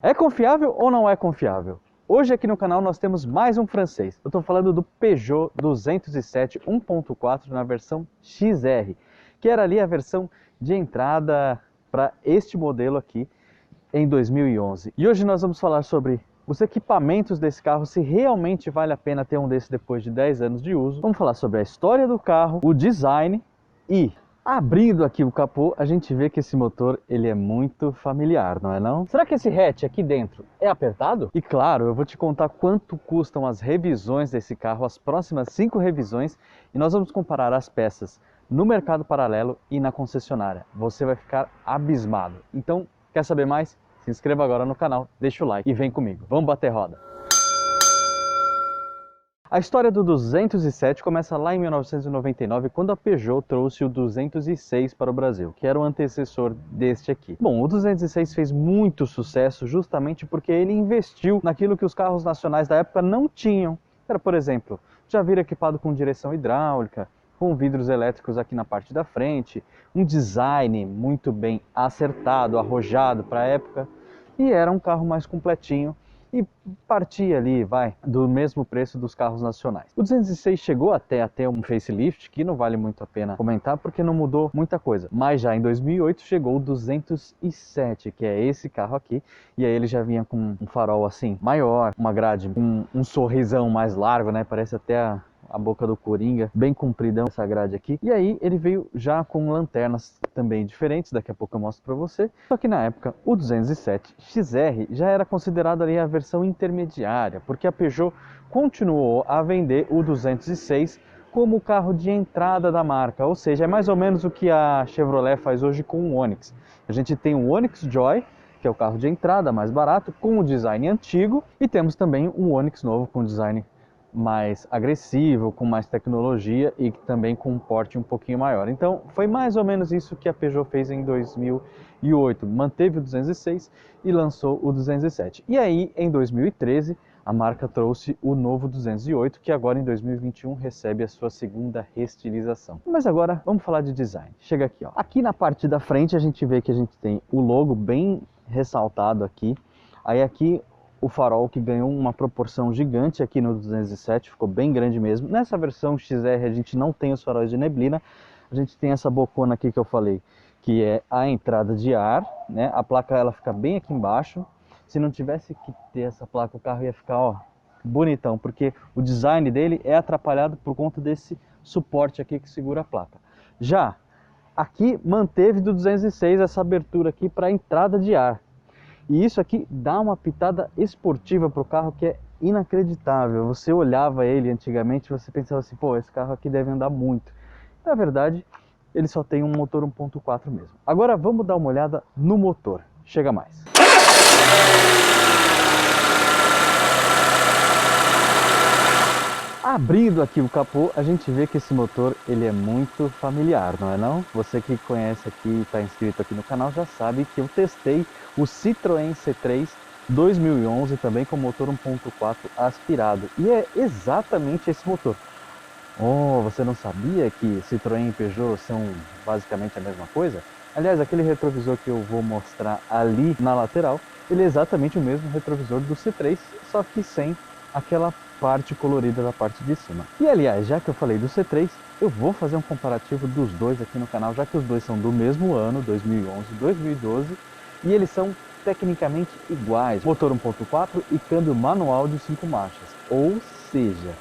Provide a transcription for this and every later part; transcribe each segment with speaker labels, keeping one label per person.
Speaker 1: É confiável ou não é confiável? Hoje aqui no canal nós temos mais um francês. Eu estou falando do Peugeot 207 1.4 na versão XR, que era ali a versão de entrada para este modelo aqui em 2011. E hoje nós vamos falar sobre os equipamentos desse carro, se realmente vale a pena ter um desse depois de 10 anos de uso. Vamos falar sobre a história do carro, o design e... abrindo aqui o capô, a gente vê que esse motor ele é muito familiar, não é não? Será que esse hatch aqui dentro é apertado? E claro, eu vou te contar quanto custam as revisões desse carro, as próximas 5 revisões, e nós vamos comparar as peças no mercado paralelo e na concessionária. Você vai ficar abismado. Então, quer saber mais? Se inscreva agora no canal, deixa o like e vem comigo. Vamos bater roda! A história do 207 começa lá em 1999, quando a Peugeot trouxe o 206 para o Brasil, que era o antecessor deste aqui. Bom, o 206 fez muito sucesso justamente porque ele investiu naquilo que os carros nacionais da época não tinham. Era, por exemplo, já vir equipado com direção hidráulica, com vidros elétricos aqui na parte da frente, um design muito bem acertado, arrojado para a época, e era um carro mais completinho. E partia ali, do mesmo preço dos carros nacionais. O 206 chegou até a ter um facelift, que não vale muito a pena comentar, porque não mudou muita coisa. Mas já em 2008 chegou o 207, que é esse carro aqui. E aí ele já vinha com um farol assim, maior, uma grade, um sorrisão mais largo, né? Parece até a boca do Coringa, bem compridão essa grade aqui. E aí ele veio já com lanternas também diferentes, daqui a pouco eu mostro para você. Só que na época o 207 XR já era considerado ali a versão intermediária, porque a Peugeot continuou a vender o 206 como o carro de entrada da marca, ou seja, é mais ou menos o que a Chevrolet faz hoje com o Onix. A gente tem o Onix Joy, que é o carro de entrada mais barato, com o design antigo, e temos também um Onix novo com design mais agressivo, com mais tecnologia e também com um porte um pouquinho maior. Então foi mais ou menos isso que a Peugeot fez em 2008, manteve o 206 e lançou o 207. E aí em 2013 a marca trouxe o novo 208, que agora em 2021 recebe a sua segunda restilização. Mas agora vamos falar de design. Chega aqui, ó. Aqui na parte da frente a gente vê que a gente tem o logo bem ressaltado aqui. Aí aqui o farol que ganhou uma proporção gigante aqui no 207, ficou bem grande mesmo. Nessa versão XR a gente não tem os faróis de neblina, a gente tem essa bocona aqui que eu falei, que é a entrada de ar, né? A placa ela fica bem aqui embaixo. Se não tivesse que ter essa placa, o carro ia ficar, ó, bonitão, porque o design dele é atrapalhado por conta desse suporte aqui que segura a placa. Já aqui manteve do 206 essa abertura aqui para entrada de ar. E isso aqui dá uma pitada esportiva para o carro que é inacreditável. Você olhava ele antigamente e você pensava assim, pô, esse carro aqui deve andar muito. Na verdade, ele só tem um motor 1.4 mesmo. Agora vamos dar uma olhada no motor. Chega mais. Abrindo aqui o capô, a gente vê que esse motor ele é muito familiar, não é não? Você que conhece aqui e está inscrito aqui no canal já sabe que eu testei o Citroën C3 2011 também com motor 1.4 aspirado. E é exatamente esse motor. Oh, você não sabia que Citroën e Peugeot são basicamente a mesma coisa? Aliás, aquele retrovisor que eu vou mostrar ali na lateral, ele é exatamente o mesmo retrovisor do C3, só que sem aquela parte colorida da parte de cima. E aliás, já que eu falei do C3, eu vou fazer um comparativo dos dois aqui no canal, já que os dois são do mesmo ano, 2011 e 2012, e eles são tecnicamente iguais. Motor 1.4 e câmbio manual de 5 marchas, ou seja,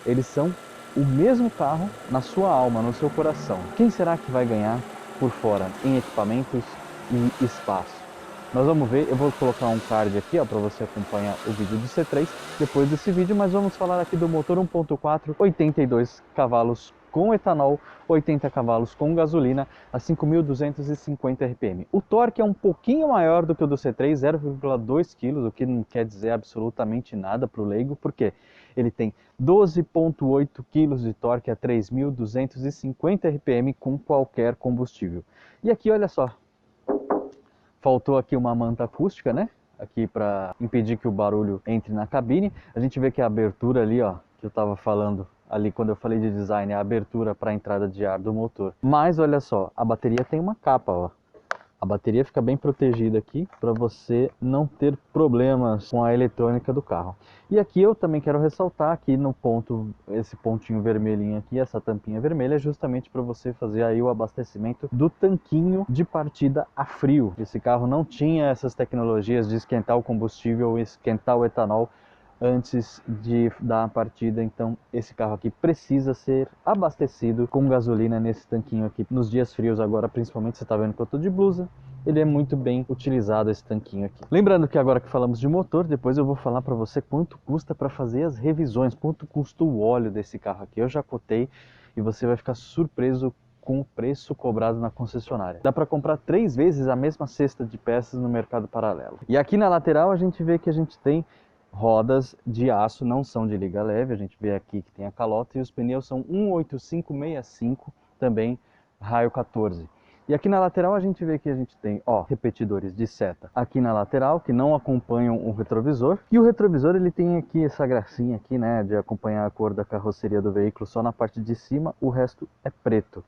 Speaker 1: eles são o mesmo carro na sua alma, no seu coração. Quem será que vai ganhar por fora em equipamentos e espaço? Nós vamos ver, eu vou colocar um card aqui para você acompanhar o vídeo do C3 depois desse vídeo, mas vamos falar aqui do motor 1.4, 82 cavalos com etanol, 80 cavalos com gasolina, a 5.250 RPM. O torque é um pouquinho maior do que o do C3, 0,2 kg, o que não quer dizer absolutamente nada para o leigo, porque ele tem 12,8 kg de torque a 3.250 RPM com qualquer combustível. E aqui, olha só, faltou aqui uma manta acústica, né? Aqui para impedir que o barulho entre na cabine. A gente vê que a abertura ali, ó, que eu estava falando ali quando eu falei de design, é a abertura para a entrada de ar do motor. Mas olha só, a bateria tem uma capa, ó. A bateria fica bem protegida aqui para você não ter problemas com a eletrônica do carro. E aqui eu também quero ressaltar aqui no ponto, esse pontinho vermelhinho aqui, essa tampinha vermelha, é justamente para você fazer aí o abastecimento do tanquinho de partida a frio. Esse carro não tinha essas tecnologias de esquentar o combustível, esquentar o etanol antes de dar a partida, então esse carro aqui precisa ser abastecido com gasolina nesse tanquinho aqui. Nos dias frios agora, principalmente, você está vendo que eu estou de blusa, ele é muito bem utilizado esse tanquinho aqui. Lembrando que agora que falamos de motor, depois eu vou falar para você quanto custa para fazer as revisões, quanto custa o óleo desse carro aqui. Eu já cotei e você vai ficar surpreso com o preço cobrado na concessionária. Dá para comprar 3 vezes a mesma cesta de peças no mercado paralelo. E aqui na lateral a gente vê que a gente tem rodas de aço, não são de liga leve, a gente vê aqui que tem a calota, e os pneus são 18565, também raio 14. E aqui na lateral a gente vê que a gente tem, ó, repetidores de seta aqui na lateral, que não acompanham o retrovisor. E o retrovisor, ele tem aqui essa gracinha aqui, né, de acompanhar a cor da carroceria do veículo só na parte de cima, o resto é preto.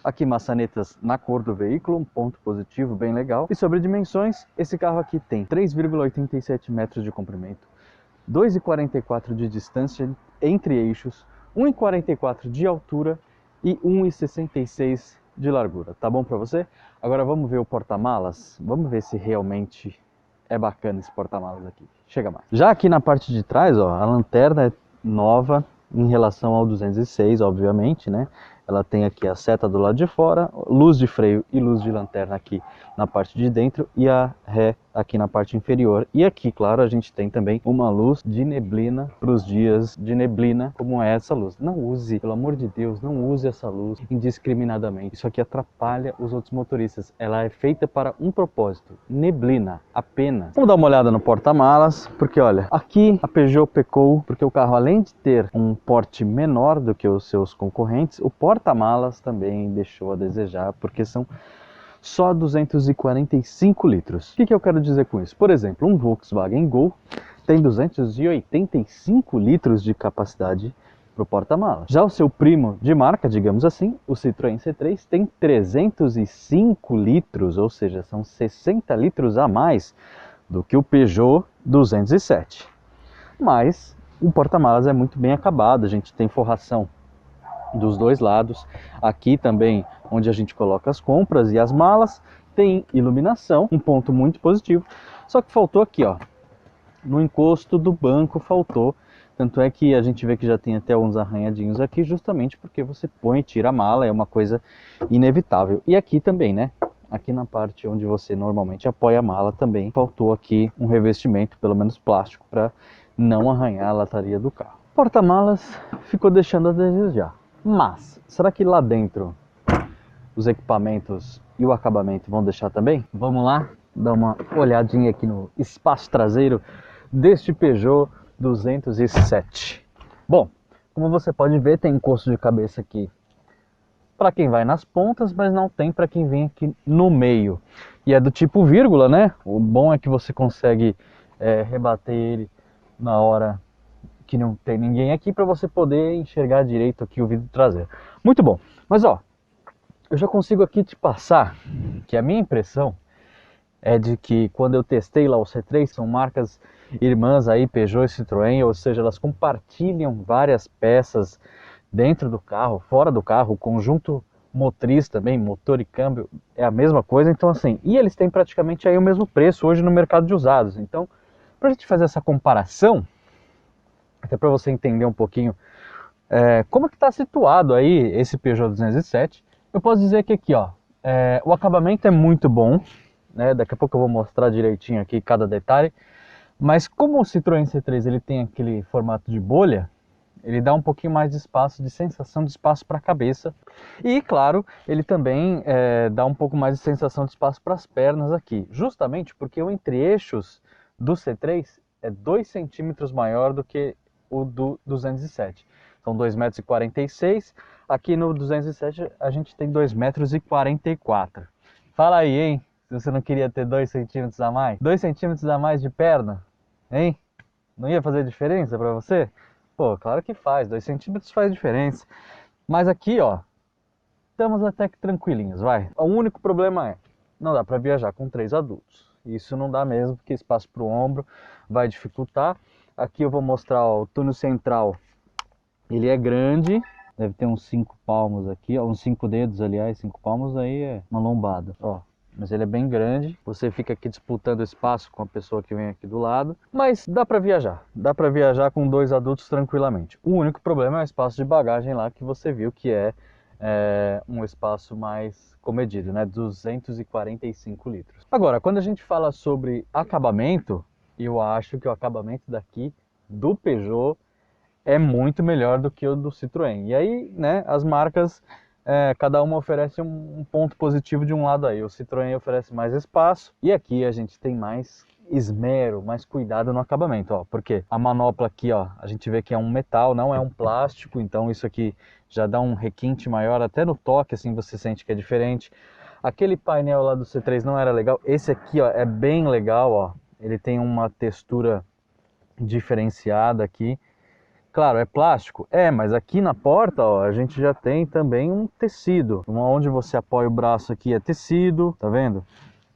Speaker 1: Aqui maçanetas na cor do veículo, um ponto positivo bem legal. E sobre dimensões, esse carro aqui tem 3,87 metros de comprimento, 2,44 de distância entre eixos, 1,44 de altura e 1,66 de largura. Tá bom para você? Agora vamos ver o porta-malas? Vamos ver se realmente é bacana esse porta-malas aqui. Chega mais. Já aqui na parte de trás, ó, a lanterna é nova em relação ao 206, obviamente, né? Ela tem aqui a seta do lado de fora, luz de freio e luz de lanterna aqui na parte de dentro e a ré aqui na parte inferior. E aqui, claro, a gente tem também uma luz de neblina para os dias de neblina, como é essa luz. Não use, pelo amor de Deus, não use essa luz indiscriminadamente. Isso aqui atrapalha os outros motoristas. Ela é feita para um propósito, neblina, apenas. Vamos dar uma olhada no porta-malas, porque olha, aqui a Peugeot pecou, porque o carro, além de ter um porte menor do que os seus concorrentes, o porta-malas também deixou a desejar, porque são só 245 litros. O que eu quero dizer com isso? Por exemplo, um Volkswagen Gol tem 285 litros de capacidade para o porta-malas. Já o seu primo de marca, digamos assim, o Citroën C3, tem 305 litros, ou seja, são 60 litros a mais do que o Peugeot 207. Mas o porta-malas é muito bem acabado, a gente tem forração dos dois lados. Aqui também, onde a gente coloca as compras e as malas, tem iluminação, um ponto muito positivo. Só que faltou aqui, ó, no encosto do banco faltou. Tanto é que a gente vê que já tem até uns arranhadinhos aqui, justamente porque você põe e tira a mala, é uma coisa inevitável. E aqui também, né? Aqui na parte onde você normalmente apoia a mala também faltou aqui um revestimento, pelo menos plástico, para não arranhar a lataria do carro. Porta-malas ficou deixando a desejar. Mas, será que lá dentro os equipamentos e o acabamento vão deixar também? Vamos lá dar uma olhadinha aqui no espaço traseiro deste Peugeot 207. Bom, como você pode ver, tem encosto de cabeça aqui para quem vai nas pontas, mas não tem para quem vem aqui no meio. E é do tipo vírgula, né? O bom é que você consegue rebater ele na hora que não tem ninguém aqui, para você poder enxergar direito aqui o vidro traseiro. Muito bom. Mas ó, eu já consigo aqui te passar que a minha impressão é de que quando eu testei lá o C3, são marcas irmãs aí, Peugeot e Citroën, ou seja, elas compartilham várias peças dentro do carro, fora do carro, o conjunto motriz também, motor e câmbio, é a mesma coisa. Então assim, e eles têm praticamente aí o mesmo preço hoje no mercado de usados. Então, para a gente fazer essa comparação, até para você entender um pouquinho como é que está situado aí esse Peugeot 207, eu posso dizer que aqui, ó, o acabamento é muito bom, né? Daqui a pouco eu vou mostrar direitinho aqui cada detalhe, mas como o Citroën C3 ele tem aquele formato de bolha, ele dá um pouquinho mais de espaço, de sensação de espaço para a cabeça, e claro, ele também dá um pouco mais de sensação de espaço para as pernas aqui, justamente porque o entre-eixos do C3 é 2 centímetros maior do que o do 207. São 2,46 m. Aqui no 207 a gente tem 2,44 m. Fala aí, hein? Se você não queria ter 2 centímetros a mais. 2 centímetros a mais de perna, hein? Não ia fazer diferença para você? Pô, claro que faz. 2 centímetros faz diferença. Mas aqui, ó, estamos até que tranquilinhos, vai. O único problema é não dá para viajar com 3 adultos. Isso não dá mesmo, porque espaço para o ombro vai dificultar. Aqui eu vou mostrar, ó, o túnel central, ele é grande, deve ter uns 5 palmos aqui, ó, uns 5 dedos, aliás, 5 palmos aí é uma lombada, ó. Mas ele é bem grande, você fica aqui disputando espaço com a pessoa que vem aqui do lado, mas dá para viajar com 2 adultos tranquilamente. O único problema é o espaço de bagagem lá, que você viu que é um espaço mais comedido, né? 245 litros. Agora, quando a gente fala sobre acabamento, eu acho que o acabamento daqui do Peugeot é muito melhor do que o do Citroën. E aí, né, as marcas, cada uma oferece um ponto positivo de um lado aí. O Citroën oferece mais espaço e aqui a gente tem mais esmero, mais cuidado no acabamento, ó, porque a manopla aqui, ó, a gente vê que é um metal, não é um plástico, então isso aqui já dá um requinte maior, até no toque, assim, você sente que é diferente. Aquele painel lá do C3 não era legal, esse aqui, ó, é bem legal, ó, ele tem uma textura diferenciada aqui. Claro, é plástico? É, mas aqui na porta, ó, a gente já tem também um tecido. Onde você apoia o braço aqui é tecido, tá vendo?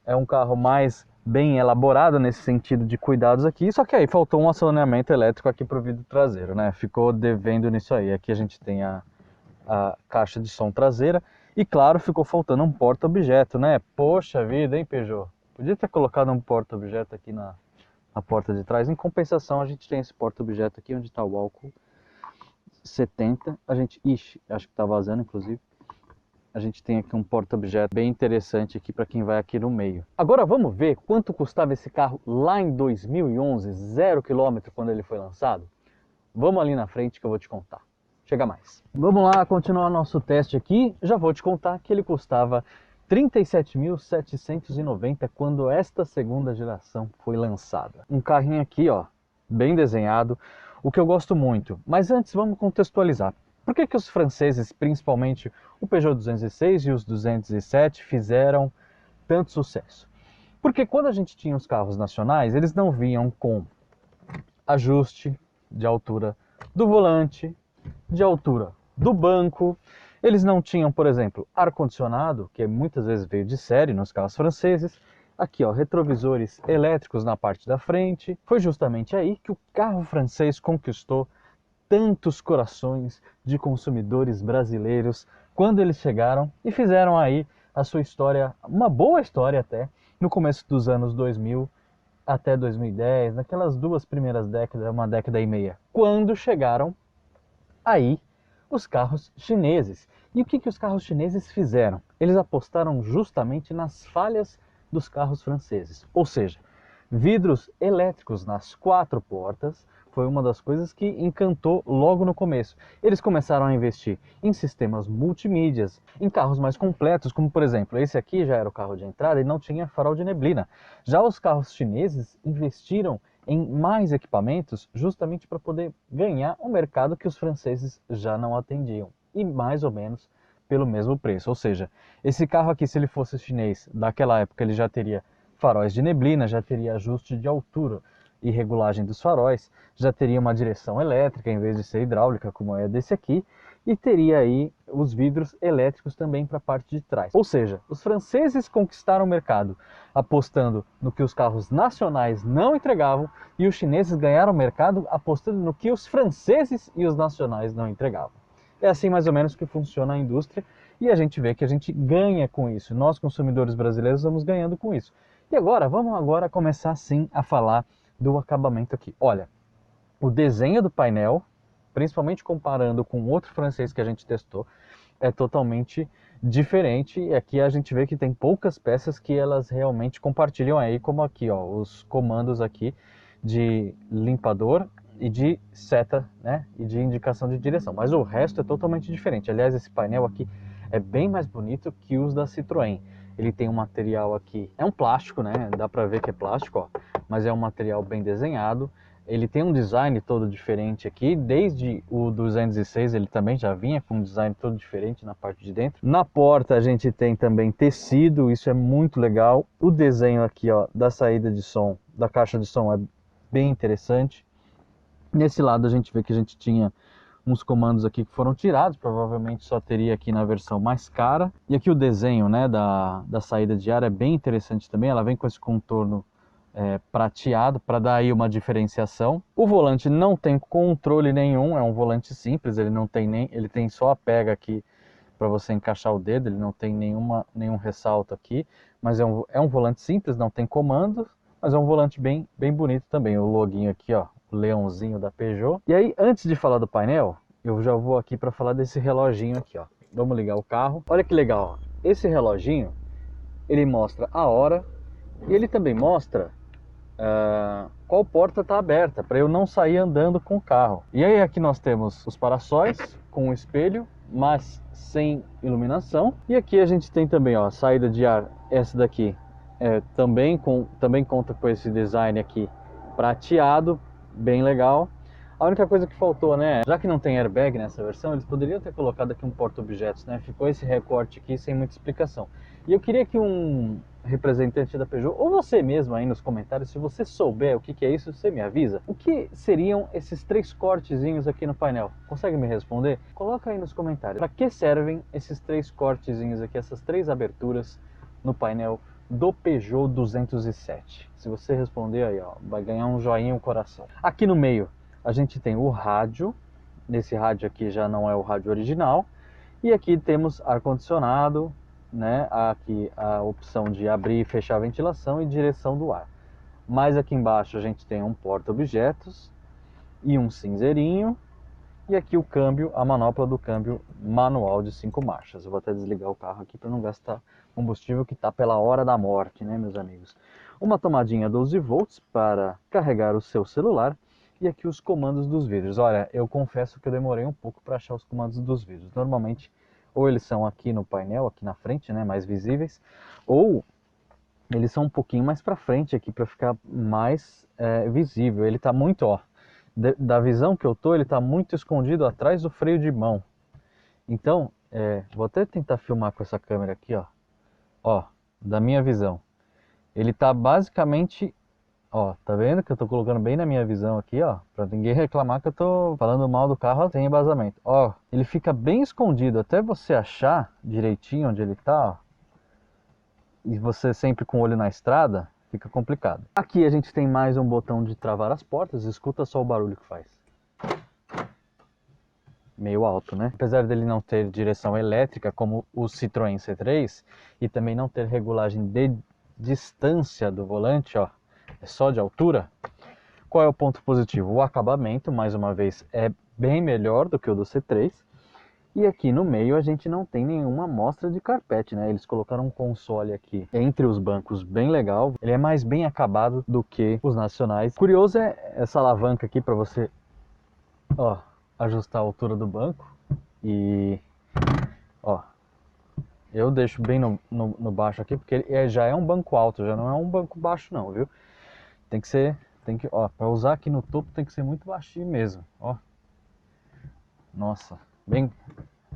Speaker 1: É um carro mais bem elaborado nesse sentido de cuidados aqui, só que aí faltou um acionamento elétrico aqui pro vidro traseiro, né? Ficou devendo nisso aí. Aqui a gente tem a caixa de som traseira e, claro, ficou faltando um porta-objeto, né? Poxa vida, hein, Peugeot? Podia ter colocado um porta-objeto aqui na porta de trás. Em compensação, a gente tem esse porta-objeto aqui onde está o álcool 70. A gente, ixi, acho que está vazando, inclusive. A gente tem aqui um porta-objeto bem interessante aqui para quem vai aqui no meio. Agora vamos ver quanto custava esse carro lá em 2011, 0 km, quando ele foi lançado? Vamos ali na frente que eu vou te contar. Chega mais. Vamos lá, continuar nosso teste aqui. Já vou te contar que ele custava 37.790 quando esta segunda geração foi lançada. Um carrinho aqui, ó, bem desenhado, o que eu gosto muito. Mas antes vamos contextualizar. Por que os franceses, principalmente o Peugeot 206 e os 207, fizeram tanto sucesso? Porque quando a gente tinha os carros nacionais, eles não vinham com ajuste de altura do volante, de altura do banco. Eles não tinham, por exemplo, ar-condicionado, que muitas vezes veio de série nos carros franceses. Aqui, ó, retrovisores elétricos na parte da frente. Foi justamente aí que o carro francês conquistou tantos corações de consumidores brasileiros quando eles chegaram e fizeram aí a sua história, uma boa história até, no começo dos anos 2000 até 2010, naquelas 2 primeiras décadas, uma década e meia, quando chegaram aí os carros chineses. E o que os carros chineses fizeram? Eles apostaram justamente nas falhas dos carros franceses, ou seja, vidros elétricos nas 4 portas. Foi uma das coisas que encantou logo no começo. Eles começaram a investir em sistemas multimídias, em carros mais completos, como por exemplo, esse aqui já era o carro de entrada e não tinha farol de neblina. Já os carros chineses investiram em mais equipamentos justamente para poder ganhar um mercado que os franceses já não atendiam. E mais ou menos pelo mesmo preço. Ou seja, esse carro aqui, se ele fosse chinês daquela época, ele já teria faróis de neblina, já teria ajuste de altura e regulagem dos faróis, já teria uma direção elétrica em vez de ser hidráulica, como é desse aqui, e teria aí os vidros elétricos também para a parte de trás. Ou seja, os franceses conquistaram o mercado apostando no que os carros nacionais não entregavam e os chineses ganharam o mercado apostando no que os franceses e os nacionais não entregavam. É assim mais ou menos que funciona a indústria e a gente vê que a gente ganha com isso. Nós, consumidores brasileiros, vamos ganhando com isso. E agora, vamos começar sim a falar do acabamento aqui. Olha, o desenho do painel, principalmente comparando com outro francês que a gente testou, é totalmente diferente. E aqui a gente vê que tem poucas peças que elas realmente compartilham aí, como aqui, ó, os comandos aqui de limpador e de seta, né, e de indicação de direção. Mas o resto é totalmente diferente. Aliás, esse painel aqui é bem mais bonito que os da Citroën. Ele tem um material aqui, é um plástico, né? Dá pra ver que é plástico, ó, mas é um material bem desenhado. Ele tem um design todo diferente aqui, desde o 206 ele também já vinha com um design todo diferente na parte de dentro. Na porta a gente tem também tecido, isso é muito legal. O desenho aqui, ó, da saída de som, da caixa de som é bem interessante. Nesse lado a gente vê que a gente tinha uns comandos aqui que foram tirados, provavelmente só teria aqui na versão mais cara. E aqui o desenho, né, da saída de ar é bem interessante também, ela vem com esse contorno prateado para dar aí uma diferenciação. O volante não tem controle nenhum, é um volante simples, ele tem só a pega aqui para você encaixar o dedo, ele não tem nenhum ressalto aqui, mas é um volante simples, não tem comando, mas é um volante bem bonito também. O loginho aqui, ó, o leãozinho da Peugeot. E aí, antes de falar do painel, eu já vou aqui para falar desse reloginho aqui, ó. Vamos ligar o carro. Olha que legal, ó. Esse reloginho, ele mostra a hora e ele também mostra qual porta está aberta, para eu não sair andando com o carro. E aí aqui nós temos os para-sóis com o espelho, mas sem iluminação. E aqui a gente tem também, ó, a saída de ar, essa daqui também conta com esse design aqui prateado, bem legal. A única coisa que faltou, né, já que não tem airbag nessa versão, eles poderiam ter colocado aqui um porta-objetos, né? Ficou esse recorte aqui sem muita explicação. E eu queria que um representante da Peugeot, ou você mesmo aí nos comentários, se você souber o que é isso, você me avisa. O que seriam esses 3 cortezinhos aqui no painel? Consegue me responder? Coloca aí nos comentários. Para que servem esses 3 cortezinhos aqui, essas 3 aberturas no painel do Peugeot 207? Se você responder aí, ó, vai ganhar um joinha e um coração. Aqui no meio a gente tem o rádio. Nesse rádio aqui já não é o rádio original. E aqui temos ar-condicionado, né? Aqui a opção de abrir e fechar a ventilação e direção do ar. Mas aqui embaixo a gente tem um porta-objetos e um cinzeirinho. E aqui o câmbio, a manopla do câmbio manual de 5 marchas. Eu vou até desligar o carro aqui para não gastar combustível que está pela hora da morte, né, meus amigos? Uma tomadinha 12 volts para carregar o seu celular. E aqui os comandos dos vidros. Olha, eu confesso que eu demorei um pouco para achar os comandos dos vidros. Normalmente, ou eles são aqui no painel, aqui na frente, né, mais visíveis, ou eles são um pouquinho mais para frente aqui para ficar mais visível. Ele está muito, ó, da visão que eu tô, ele está muito escondido atrás do freio de mão. Então, vou até tentar filmar com essa câmera aqui, ó, da minha visão. Ele está basicamente, ó, tá vendo que eu tô colocando bem na minha visão aqui, ó, pra ninguém reclamar que eu tô falando mal do carro sem embasamento. Ó, ele fica bem escondido, até você achar direitinho onde ele tá, ó, e você sempre com o olho na estrada, fica complicado. Aqui a gente tem mais um botão de travar as portas, escuta só o barulho que faz. Meio alto, né? Apesar dele não ter direção elétrica como o Citroën C3 e também não ter regulagem de distância do volante, ó, é só de altura. Qual é o ponto positivo? O acabamento, mais uma vez, é bem melhor do que o do C3. E aqui no meio a gente não tem nenhuma amostra de carpete, né? Eles colocaram um console aqui entre os bancos bem legal. Ele é mais bem acabado do que os nacionais. Curioso é essa alavanca aqui para você, ó, ajustar a altura do banco. E, ó, eu deixo bem no baixo aqui, porque ele já é um banco alto, já não é um banco baixo não, viu? Ó, para usar aqui no topo tem que ser muito baixinho mesmo, ó. Nossa, bem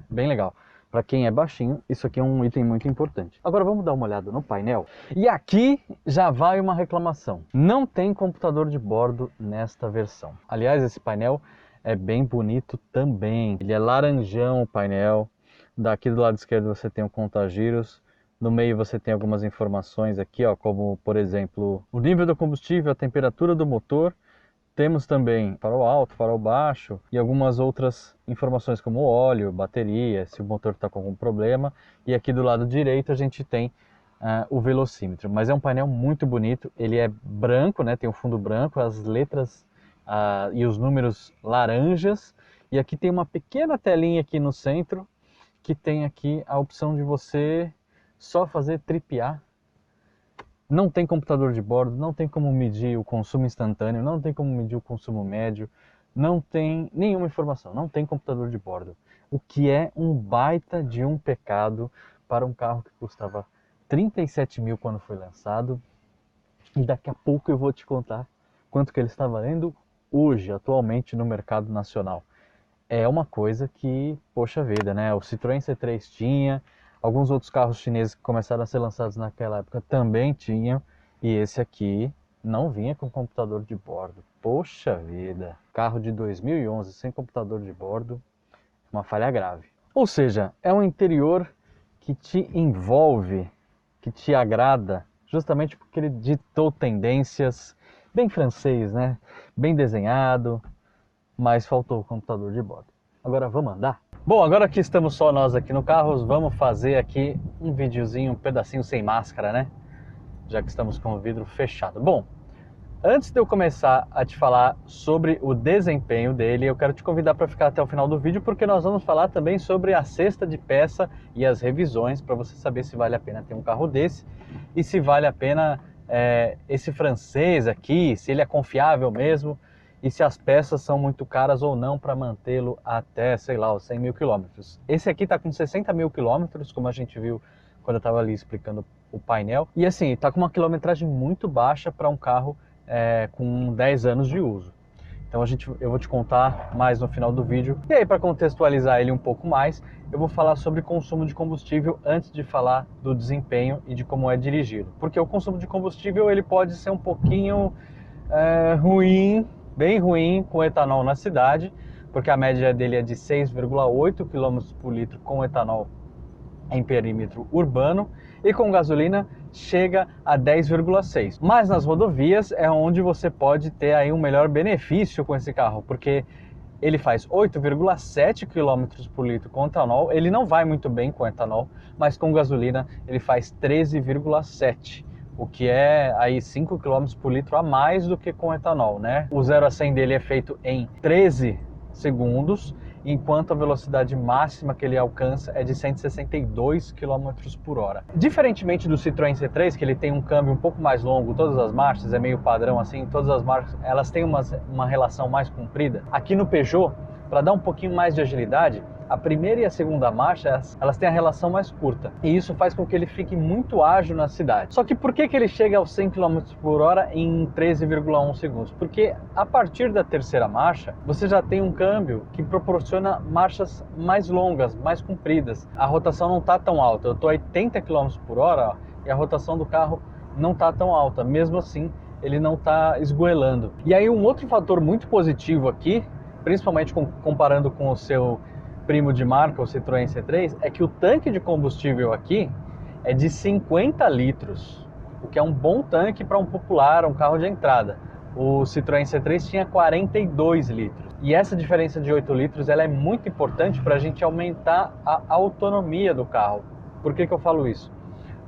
Speaker 1: legal. Para quem é baixinho, isso aqui é um item muito importante. Agora vamos dar uma olhada no painel. E aqui já vai uma reclamação. Não tem computador de bordo nesta versão. Aliás, esse painel é bem bonito também. Ele é laranjão o painel. Daqui do lado esquerdo você tem o conta-giros. No meio você tem algumas informações aqui, ó, como por exemplo, o nível do combustível, a temperatura do motor. Temos também farol alto, farol baixo e algumas outras informações como óleo, bateria, se o motor está com algum problema. E aqui do lado direito a gente tem o velocímetro. Mas é um painel muito bonito, ele é branco, né? Tem um fundo branco, as letras e os números laranjas. E aqui tem uma pequena telinha aqui no centro que tem aqui a opção de você só fazer trip A. Não tem computador de bordo, não tem como medir o consumo instantâneo, não tem como medir o consumo médio, não tem nenhuma informação, não tem computador de bordo. O que é um baita de um pecado para um carro que custava 37 mil quando foi lançado. E daqui a pouco eu vou te contar quanto que ele está valendo hoje, atualmente no mercado nacional. É uma coisa que, poxa vida, né? O Citroën C3 tinha... Alguns outros carros chineses que começaram a ser lançados naquela época também tinham, e esse aqui não vinha com computador de bordo. Poxa vida, carro de 2011 sem computador de bordo, uma falha grave. Ou seja, é um interior que te envolve, que te agrada, justamente porque ele ditou tendências, bem francês, né? Bem desenhado, mas faltou o computador de bordo. Agora vamos andar? Bom, agora que estamos só nós aqui no carro, vamos fazer aqui um videozinho, um pedacinho sem máscara, né? Já que estamos com o vidro fechado. Bom, antes de eu começar a te falar sobre o desempenho dele, eu quero te convidar para ficar até o final do vídeo, porque nós vamos falar também sobre a cesta de peça e as revisões, para você saber se vale a pena ter um carro desse e se vale a pena esse francês aqui, se ele é confiável mesmo e se as peças são muito caras ou não para mantê-lo até, sei lá, os 100 mil quilômetros. Esse aqui está com 60 mil quilômetros, como a gente viu quando eu estava ali explicando o painel. E assim, está com uma quilometragem muito baixa para um carro com 10 anos de uso. Então eu vou te contar mais no final do vídeo. E aí, para contextualizar ele um pouco mais, eu vou falar sobre consumo de combustível antes de falar do desempenho e de como é dirigido. Porque o consumo de combustível ele pode ser um pouquinho ruim, bem ruim com etanol na cidade, porque a média dele é de 6,8 km por litro com etanol em perímetro urbano, e com gasolina chega a 10,6. Mas nas rodovias é onde você pode ter aí um melhor benefício com esse carro, porque ele faz 8,7 km por litro com etanol, ele não vai muito bem com etanol, mas com gasolina ele faz 13,7. O que é aí 5 km por litro a mais do que com etanol, né? O 0 a 100 dele é feito em 13 segundos, enquanto a velocidade máxima que ele alcança é de 162 km por hora. Diferentemente do Citroën C3, que ele tem um câmbio um pouco mais longo, todas as marchas, é meio padrão assim, todas as marchas elas têm uma relação mais comprida. Aqui no Peugeot, para dar um pouquinho mais de agilidade, a primeira e a segunda marcha, elas têm a relação mais curta. E isso faz com que ele fique muito ágil na cidade. Só que por que ele chega aos 100 km por hora em 13,1 segundos? Porque a partir da terceira marcha, você já tem um câmbio que proporciona marchas mais longas, mais compridas. A rotação não está tão alta. Eu estou a 80 km por hora, ó, e a rotação do carro não está tão alta. Mesmo assim, ele não está esgoelando. E aí um outro fator muito positivo aqui, principalmente comparando com o seu primo de marca, o Citroën C3, é que o tanque de combustível aqui é de 50 litros, o que é um bom tanque para um popular, um carro de entrada. O Citroën C3 tinha 42 litros. E essa diferença de 8 litros ela é muito importante para a gente aumentar a autonomia do carro. Por que eu falo isso?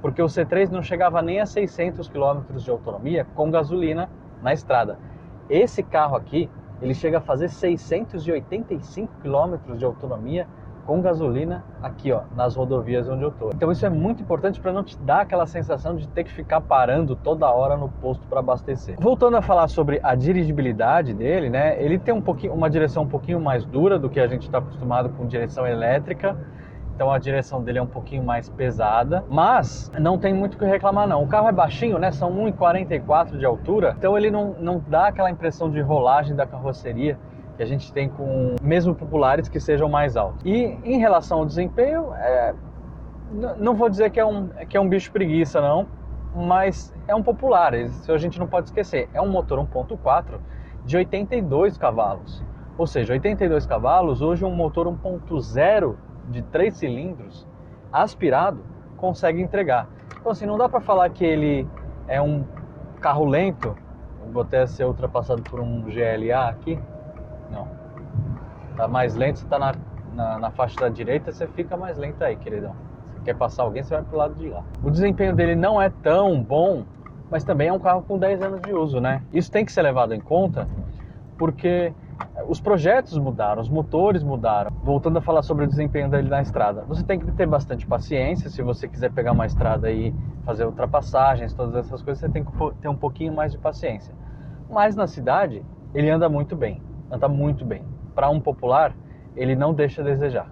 Speaker 1: Porque o C3 não chegava nem a 600 km de autonomia com gasolina na estrada. Esse carro aqui, ele chega a fazer 685 km de autonomia com gasolina aqui, ó, nas rodovias onde eu tô. Então isso é muito importante para não te dar aquela sensação de ter que ficar parando toda hora no posto para abastecer. Voltando a falar sobre a dirigibilidade dele, né? Ele tem uma direção um pouquinho mais dura do que a gente está acostumado com direção elétrica. Então a direção dele é um pouquinho mais pesada, mas não tem muito o que reclamar não. O carro é baixinho, né? São 1,44 de altura, então ele não dá aquela impressão de rolagem da carroceria que a gente tem com mesmo populares que sejam mais altos. E em relação ao desempenho, não vou dizer que é um bicho preguiça não, mas é um popular, isso a gente não pode esquecer. É um motor 1.4 de 82 cavalos, ou seja, 82 cavalos, hoje um motor 1.0 de 3 cilindros aspirado consegue entregar. Então assim, não dá para falar que ele é um carro lento. Eu vou até ser ultrapassado por um GLA aqui. Não, tá mais lento. Você tá na faixa da direita, você fica mais lento aí, queridão. Se quer passar alguém, você vai pro lado de lá. O desempenho dele não é tão bom, mas também é um carro com 10 anos de uso, né? Isso tem que ser levado em conta, porque os projetos mudaram, os motores mudaram. Voltando a falar sobre o desempenho dele na estrada, você tem que ter bastante paciência. Se você quiser pegar uma estrada e fazer ultrapassagens, todas essas coisas, você tem que ter um pouquinho mais de paciência. Mas na cidade, ele anda muito bem, Para um popular, ele não deixa a desejar.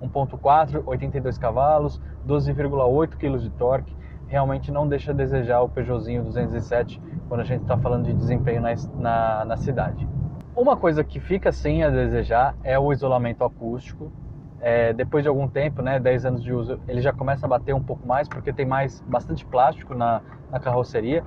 Speaker 1: 1.4, 82 cavalos, 12,8 kg de torque, realmente não deixa a desejar o Peugeotzinho 207 quando a gente está falando de desempenho na cidade. Uma coisa que fica sim a desejar é o isolamento acústico. Depois de algum tempo, né, 10 anos de uso, ele já começa a bater um pouco mais, porque tem bastante plástico na carroceria.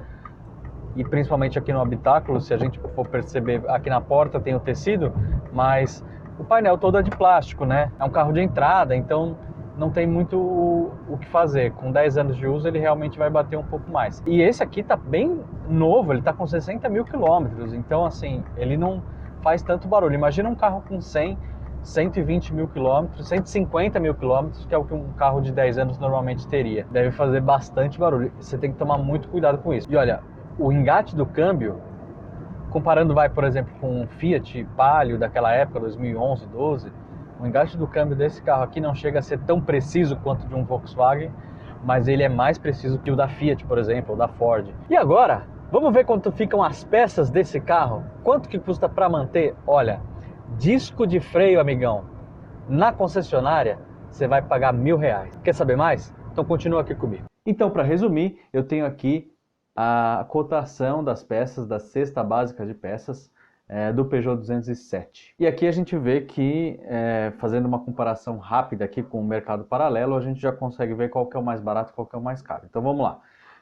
Speaker 1: e principalmente aqui no habitáculo, se a gente for perceber, aqui na porta tem o tecido, mas o painel todo é de plástico, né? É um carro de entrada, então não tem muito o que fazer. Com 10 anos de uso ele realmente vai bater um pouco mais. E esse aqui tá bem novo, ele tá com 60 mil quilômetros, então assim, ele não faz tanto barulho. Imagina um carro com 100, 120 mil quilômetros, 150 mil quilômetros, que é o que um carro de 10 anos normalmente teria. Deve fazer bastante barulho. Você tem que tomar muito cuidado com isso. E olha, o engate do câmbio, comparando, por exemplo, com um Fiat Palio daquela época, 2011, 12, o engate do câmbio desse carro aqui não chega a ser tão preciso quanto de um Volkswagen, mas ele é mais preciso que o da Fiat, por exemplo, ou da Ford. E agora, vamos ver quanto ficam as peças desse carro? Quanto que custa para manter? Olha, disco de freio, amigão, na concessionária você vai pagar R$1.000. Quer saber mais? Então continua aqui comigo. Então, para resumir, eu tenho aqui a cotação das peças, da cesta básica de peças do Peugeot 207. E aqui a gente vê que, fazendo uma comparação rápida aqui com o mercado paralelo, a gente já consegue ver qual que é o mais barato e qual que é o mais caro. Então vamos lá.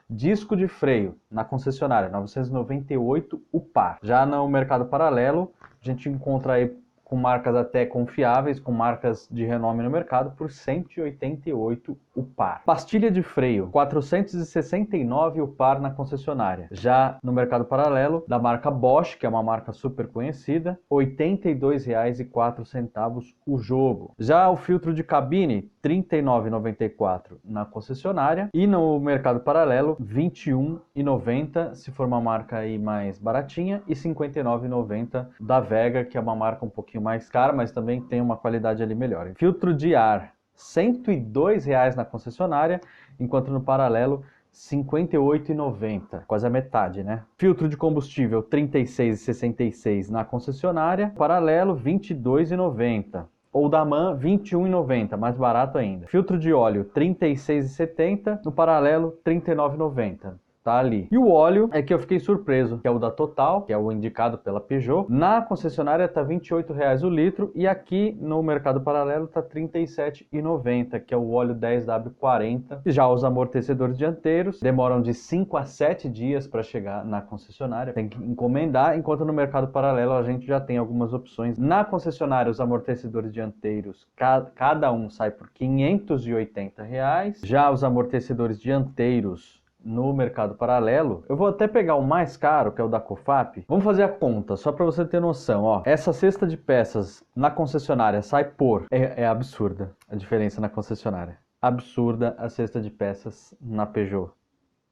Speaker 1: Disco de freio na concessionária, 998 o par. Já no mercado paralelo, a gente encontra aí com marcas até confiáveis, com marcas de renome no mercado, por 188 o par. Pastilha de freio, 469 o par na concessionária. Já no mercado paralelo, da marca Bosch, que é uma marca super conhecida, R$ 82,04 o jogo. Já o filtro de cabine, R$ 39,94 na concessionária. E no mercado paralelo, R$ 21,90 se for uma marca aí mais baratinha, e R$ 59,90 da Vega, que é uma marca um pouquinho mais cara, mas também tem uma qualidade ali melhor. Filtro de ar, R$ 102 na concessionária, enquanto no paralelo R$ 58,90, quase a metade, né? Filtro de combustível, R$ 36,66 na concessionária, paralelo R$ 22,90. Ou da MAN, R$ 21,90, mais barato ainda. Filtro de óleo, R$ 36,70, no paralelo R$ 39,90. Tá ali. E o óleo é que eu fiquei surpreso, que é o da Total, que é o indicado pela Peugeot. Na concessionária tá R$ 28,00 o litro, e aqui no mercado paralelo tá R$ 37,90, que é o óleo 10W40. Já os amortecedores dianteiros demoram de 5 a 7 dias para chegar na concessionária. Tem que encomendar, enquanto no mercado paralelo a gente já tem algumas opções. Na concessionária, os amortecedores dianteiros, cada um sai por R$ 580,00. Já os amortecedores dianteiros no mercado paralelo, eu vou até pegar o mais caro, que é o da Cofap. Vamos fazer a conta, só para você ter noção. Ó, essa cesta de peças na concessionária sai por... É absurda a diferença na concessionária. Absurda a cesta de peças na Peugeot.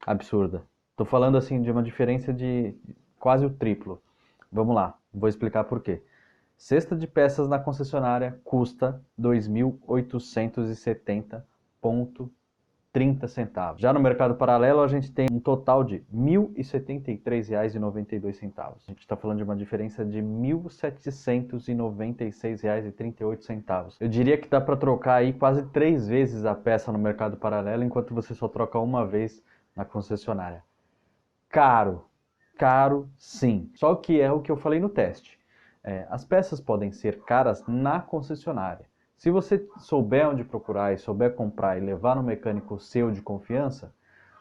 Speaker 1: Absurda. Tô falando assim de uma diferença de quase o triplo. Vamos lá, vou explicar por quê. Cesta de peças na concessionária custa R$ 2.870,30. Já no mercado paralelo a gente tem um total de R$ 1.073,92. A gente está falando de uma diferença de R$ 1.796,38. Eu diria que dá para trocar aí quase 3 vezes a peça no mercado paralelo, enquanto você só troca uma vez na concessionária. Caro, caro sim. Só que é o que eu falei no teste. As peças podem ser caras na concessionária. Se você souber onde procurar e souber comprar e levar no mecânico seu de confiança,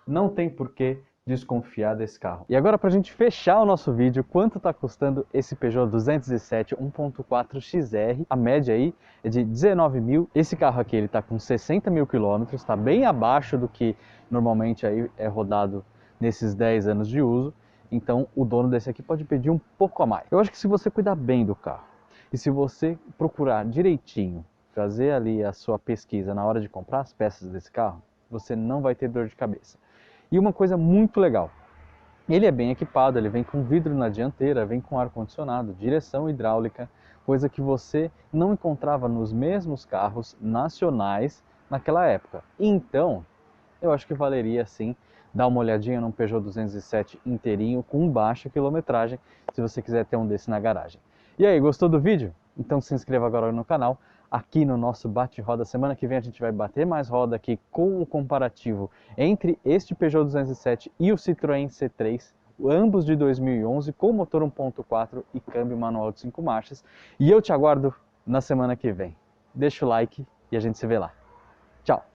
Speaker 1: não tem por que desconfiar desse carro. E agora, para a gente fechar o nosso vídeo, quanto está custando esse Peugeot 207 1.4 XR? A média aí é de 19 mil. Esse carro aqui ele está com 60 mil quilômetros, está bem abaixo do que normalmente aí é rodado nesses 10 anos de uso. Então o dono desse aqui pode pedir um pouco a mais. Eu acho que se você cuidar bem do carro e se você procurar direitinho, fazer ali a sua pesquisa na hora de comprar as peças desse carro, você não vai ter dor de cabeça. E uma coisa muito legal, ele é bem equipado, ele vem com vidro na dianteira, vem com ar-condicionado, direção hidráulica, coisa que você não encontrava nos mesmos carros nacionais naquela época. Então, eu acho que valeria sim dar uma olhadinha num Peugeot 207 inteirinho com baixa quilometragem, se você quiser ter um desse na garagem. E aí, gostou do vídeo? Então se inscreva agora no canal. Aqui no nosso bate-roda, semana que vem a gente vai bater mais roda aqui com o comparativo entre este Peugeot 207 e o Citroën C3, ambos de 2011, com motor 1.4 e câmbio manual de 5 marchas. E eu te aguardo na semana que vem. Deixa o like e a gente se vê lá. Tchau!